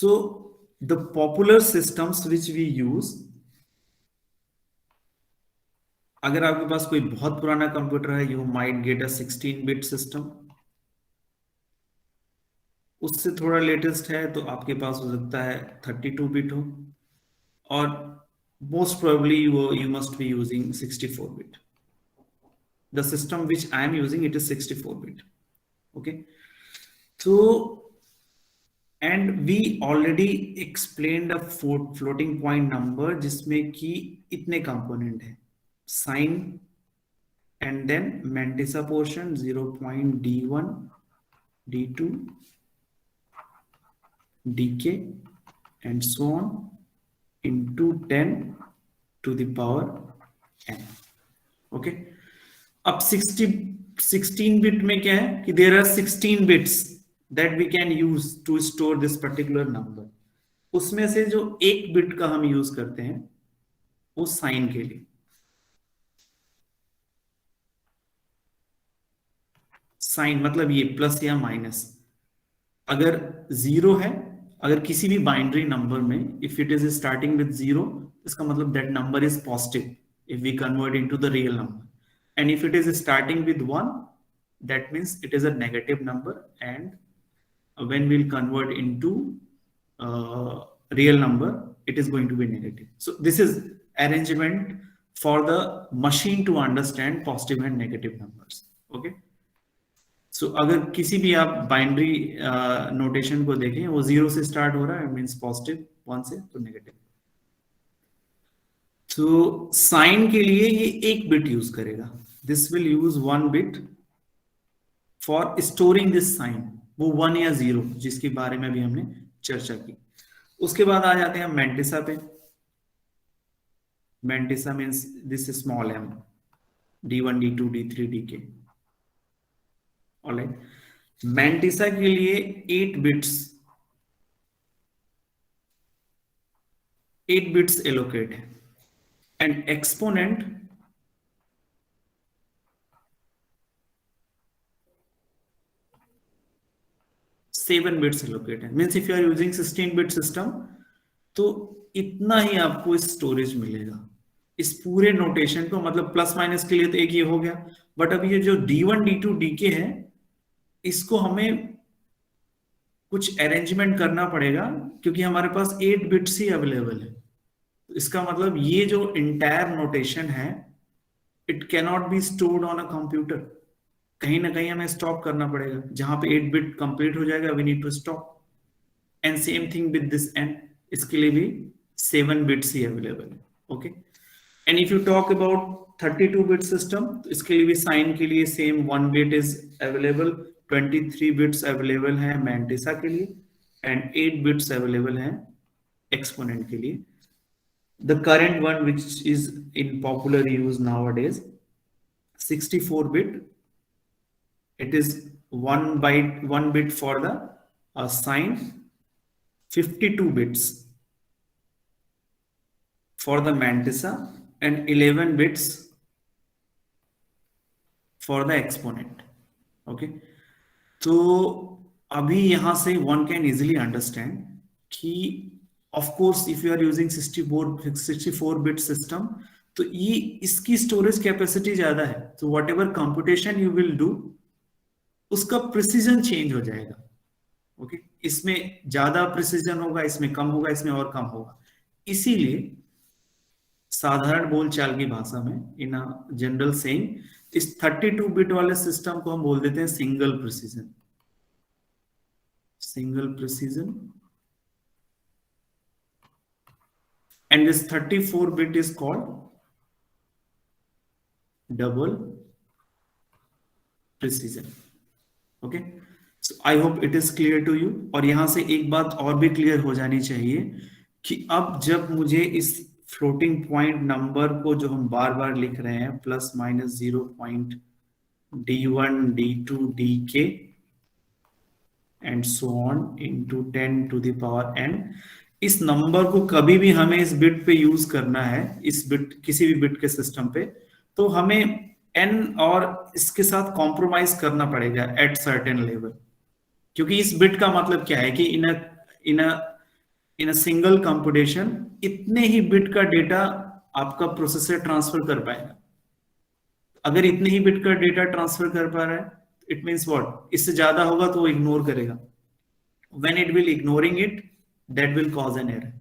So the popular systems which we use, अगर आपके पास कोई बहुत पुराना कंप्यूटर है, you might get a 16-bit system. उससे थोड़ा लेटेस्ट है तो आपके पास हो सकता है 32-bit हो, और most probably you must be using 64-bit. The system which I am using, it is 64-bit. Okay, so and we already explained a floating point number जिसमें कि इतने कंपोनेंट है, sign and then mantissa portion 0.d1 d2 dk and so on into 10 to the power n. Okay, अब 16 bit में क्या है कि there are 16 bits that we can use to store this particular number. उसमें से जो एक बिट का हम यूज करते हैं वो साइन के लिए, साइन मतलब ये प्लस या माइनस. अगर जीरो है, अगर किसी भी बाइनरी नंबर में if it is starting with zero, इसका मतलब that number is positive if we convert into the real number, and if it is starting with one, that means it is a negative number, and when we'll convert into real number, it is going to be negative. So this is arrangement for the machine to understand positive and negative numbers. Okay, so अगर किसी भी आप binary notation को देखें, वो zero से start हो रहा है, मीन्स पॉजिटिव, वन से तो नेगेटिव. तो साइन के लिए ये एक बिट यूज करेगा, this will use one bit for storing this sign, वो वन या जीरो जिसके बारे में भी हमने चर्चा की. उसके बाद आ जाते हैं मैंटिसा पे. Mantissa means this small m, d1 d2 d3 dk. Alright, mantissa के लिए 8 बिट्स एलोकेट है, एंड एक्सपोनेंट 7 बिट्स एलोकेट है. Means if you are using 16-bit system तो इतना ही आपको स्टोरेज मिलेगा इस पूरे नोटेशन को. मतलब प्लस माइनस के लिए तो एक ये हो गया, बट अब ये जो d1 d2 dk है, इसको हमें कुछ अरेंजमेंट करना पड़ेगा क्योंकि हमारे पास 8 बिट्स ही अवेलेबल है. इसका मतलब ये जो इंटायर नोटेशन है, it cannot be stored on a computer. कहीं ना कहीं हमें स्टॉप करना पड़ेगा. जहां पे 8 बिट कंप्लीट हो जाएगा, we need to stop. And same thing with this N, इसके लिए भी 7 बिट्स ही अवेलेबल है. Okay, and if you talk about 32-bit system, तो इसके लिए भी साइन के लिए same 1 bit is available, 23 bits available है मैंटिसा के लिए, एंड 8 बिट्स अवेलेबल है एक्सपोनेंट के लिए. The current one which is in popular use nowadays, 64-bit, it is 1 bit for the sign, 52 bits for the mantissa, and 11 bits for the exponent. Okay, तो अभी यहां से one can easily understand कि of course if you are using 64-bit system, तो ये इसकी storage capacity ज्यादा है, तो what ever computation you will do, उसका प्रिसीजन चेंज हो जाएगा. ओके, इसमें ज्यादा प्रिसीजन होगा, इसमें कम होगा, इसमें और कम होगा. इसीलिए साधारण बोलचाल की भाषा में, इन अ जनरल सेइंग, इस 32-bit वाले सिस्टम को हम बोल देते हैं single precision. Single precision. And this 34-bit is called double precision. Okay, so I hope it is clear to you. और यहां से एक बात और भी क्लियर हो जानी चाहिए कि अब जब मुझे इस फ्लोटिंग पॉइंट नंबर को जो हम बार बार लिख रहे हैं plus minus 0.d1 d2 dk and so on into 10 to the power n, इस नंबर को कभी भी हमें इस बिट पे यूज करना है, इस बिट किसी भी बिट के सिस्टम पे, तो हमें n और इसके साथ कॉम्प्रोमाइज करना पड़ेगा एट सर्टेन लेवल. क्योंकि इस बिट का मतलब क्या है कि इन अ इन अ सिंगल कंप्यूटेशन इतने ही बिट का डेटा आपका प्रोसेसर ट्रांसफर कर पाएगा। अगर इतने ही बिट का डेटा ट्रांसफर कर पा रहा है, इट मीन्स व्हाट, इससे ज्यादा होगा तो वो इग्नोर करेगा। When it will ignoring it, that will cause an error.